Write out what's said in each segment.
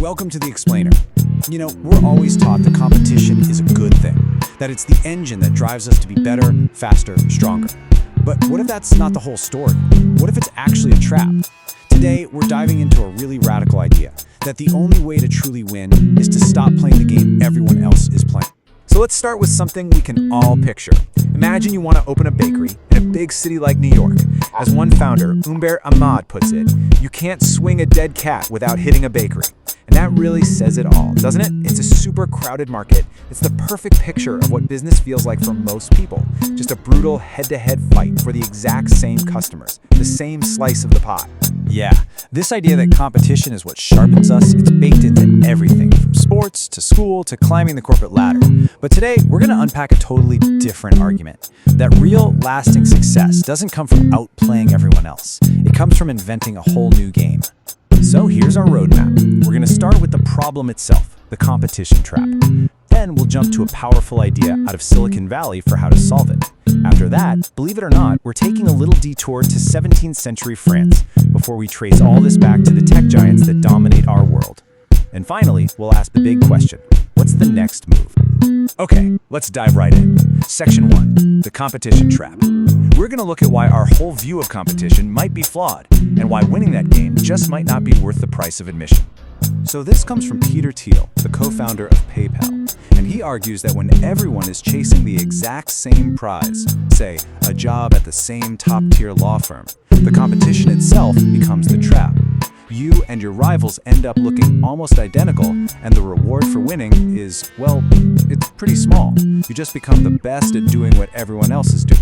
Welcome to The Explainer. You know, we're always taught that competition is a good thing, that it's the engine that drives us to be better, faster, stronger. But what if that's not the whole story? What if it's actually a trap? Today, we're diving into a really radical idea, that the only way to truly win is to stop playing the game everyone else is playing. So let's start with something we can all picture. Imagine you want to open a bakery in a big city like New York. As one founder, Umber Ahmad, puts it, you can't swing a dead cat without hitting a bakery. And that really says it all, doesn't it? It's a super crowded market. It's the perfect picture of what business feels like for most people. Just a brutal head-to-head fight for the exact same customers, the same slice of the pie. Yeah, this idea that competition is what sharpens us, it's baked into everything, from sports to school to climbing the corporate ladder. But today, we're going to unpack a totally different argument. That real, lasting success doesn't come from outplaying everyone else. It comes from inventing a whole new game. So here's our roadmap. We're going to start with the problem itself, the competition trap. Then we'll jump to a powerful idea out of Silicon Valley for how to solve it. After that, believe it or not, we're taking a little detour to 17th century France before we trace all this back to the tech giants that dominate our world. And finally, we'll ask the big question, what's the next move? Okay, let's dive right in. Section 1, the competition trap. We're going to look at why our whole view of competition might be flawed, and why winning that game just might not be worth the price of admission. So this comes from Peter Thiel, the co-founder of PayPal, and he argues that when everyone is chasing the exact same prize, say, a job at the same top-tier law firm, the competition itself becomes the trap. You and your rivals end up looking almost identical, and the reward for winning is, well, it's pretty small. You just become the best at doing what everyone else is doing.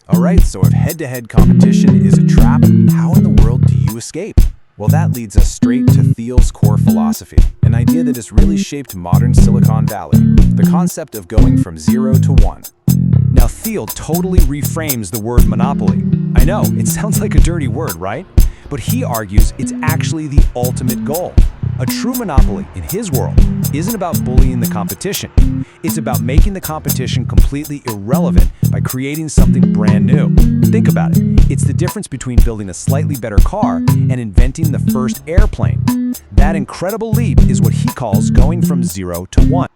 Alright, so if head-to-head competition is a trap, how in the world do you escape? Well, that leads us straight to Thiel's core philosophy, an idea that has really shaped modern Silicon Valley, the concept of going from 0 to 1. Now, Thiel totally reframes the word monopoly. I know, it sounds like a dirty word, right? But he argues it's actually the ultimate goal. A true monopoly, in his world, isn't about bullying the competition. It's about making the competition completely irrelevant by creating something brand new. Think about it. It's the difference between building a slightly better car and inventing the first airplane. That incredible leap is what he calls going from 0 to 1.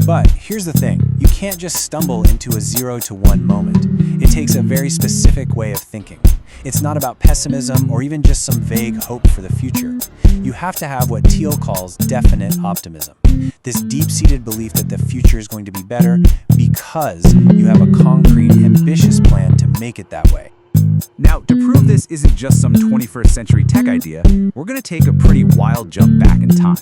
But here's the thing, you can't just stumble into a 0 to 1 moment. It takes a very specific way of thinking. It's not about pessimism or even just some vague hope for the future. You have to have what Thiel calls definite optimism. This deep-seated belief that the future is going to be better because you have a concrete, ambitious plan to make it that way. Now, to prove this isn't just some 21st century tech idea, we're going to take a pretty wild jump back in time,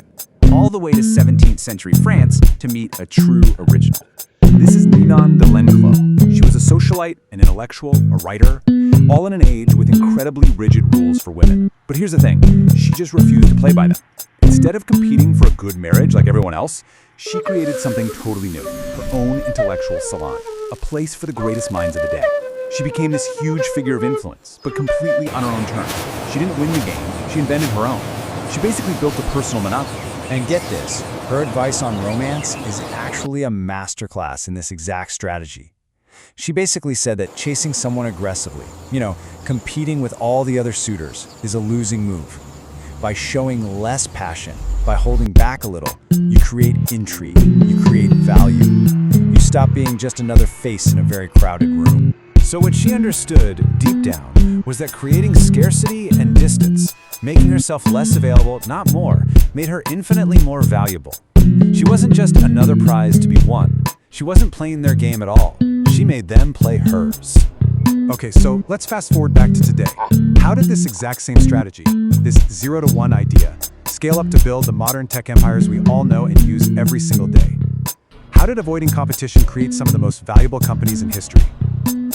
all the way to 17th century France to meet a true original. This is Ninon de Lenclos. She was a socialite, an intellectual, a writer, all in an age with incredibly rigid rules for women. But here's the thing, she just refused to play by them. Instead of competing for a good marriage like everyone else, she created something totally new, her own intellectual salon, a place for the greatest minds of the day. She became this huge figure of influence, but completely on her own terms. She didn't win the game, she invented her own. She basically built a personal monopoly. And get this, her advice on romance is actually a masterclass in this exact strategy. She basically said that chasing someone aggressively, competing with all the other suitors, is a losing move. By showing less passion, by holding back a little, you create intrigue, you create value. You stop being just another face in a very crowded room. So what she understood, deep down, was that creating scarcity and distance, making herself less available, not more, made her infinitely more valuable. She wasn't just another prize to be won. She wasn't playing their game at all. She made them play hers. Okay, so let's fast forward back to today. How did this exact same strategy, this 0 to 1 idea, scale up to build the modern tech empires we all know and use every single day? How did avoiding competition create some of the most valuable companies in history?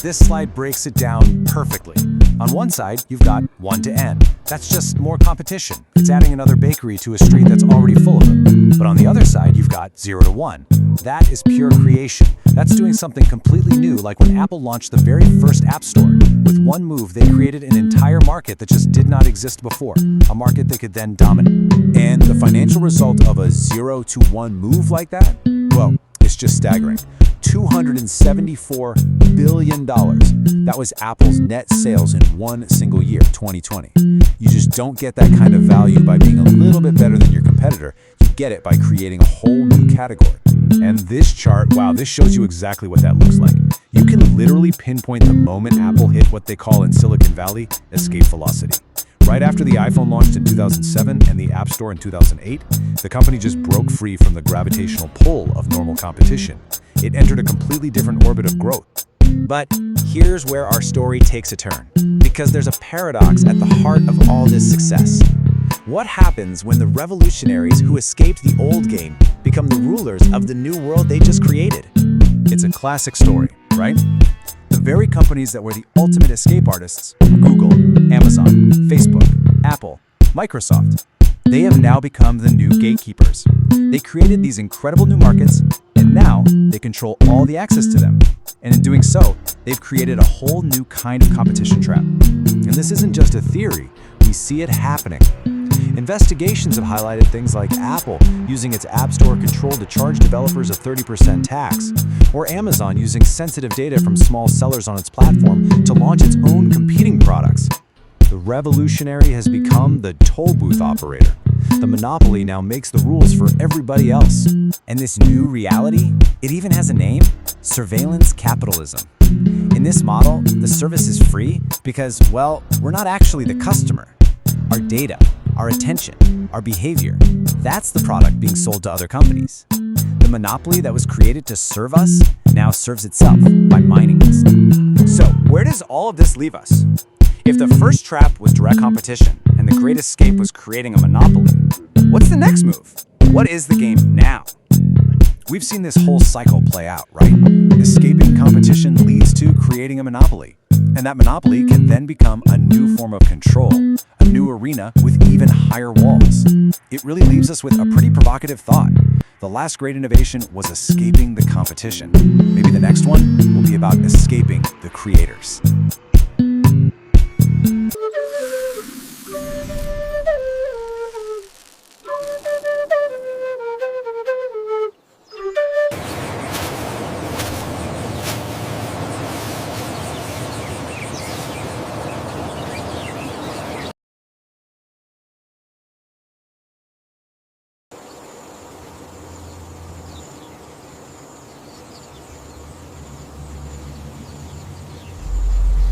This slide breaks it down perfectly. On one side, you've got 1 to N. That's just more competition. It's adding another bakery to a street that's already full of them. But on the other side, you've got 0 to 1. That is pure creation. That's doing something completely new, like when Apple launched the very first App Store. With one move, they created an entire market that just did not exist before, a market they could then dominate. And the financial result of a 0 to 1 move like that? Well, it's just staggering. $274 billion. That was Apple's net sales in one single year, 2020. You just don't get that kind of value by being a little bit better than your competitors. competitor, you get it by creating a whole new category. And this chart, wow, this shows you exactly what that looks like. You can literally pinpoint the moment Apple hit what they call in Silicon Valley escape velocity. Right after the iPhone launched in 2007 and the App Store in 2008, the company just broke free from the gravitational pull of normal competition. It entered a completely different orbit of growth. But here's where our story takes a turn, because there's a paradox at the heart of all this success. What happens when the revolutionaries who escaped the old game become the rulers of the new world they just created? It's a classic story, right? The very companies that were the ultimate escape artists, Google, Amazon, Facebook, Apple, Microsoft, they have now become the new gatekeepers. They created these incredible new markets, and now they control all the access to them. And in doing so, they've created a whole new kind of competition trap. And this isn't just a theory, we see it happening. Investigations have highlighted things like Apple using its App Store control to charge developers a 30% tax, or Amazon using sensitive data from small sellers on its platform to launch its own competing products. The revolutionary has become the toll booth operator. The monopoly now makes the rules for everybody else. And this new reality, it even has a name: surveillance capitalism. In this model, the service is free because, well, we're not actually the customer. Our data, our attention, our behavior, that's the product being sold to other companies. The monopoly that was created to serve us now serves itself by mining us. So, where does all of this leave us? If the first trap was direct competition and the great escape was creating a monopoly, what's the next move? What is the game now? We've seen this whole cycle play out, right? Escaping competition leads to creating a monopoly. And that monopoly can then become a new form of control, a new arena with even higher walls. It really leaves us with a pretty provocative thought. The last great innovation was escaping the competition. Maybe the next one will be about escaping the creators.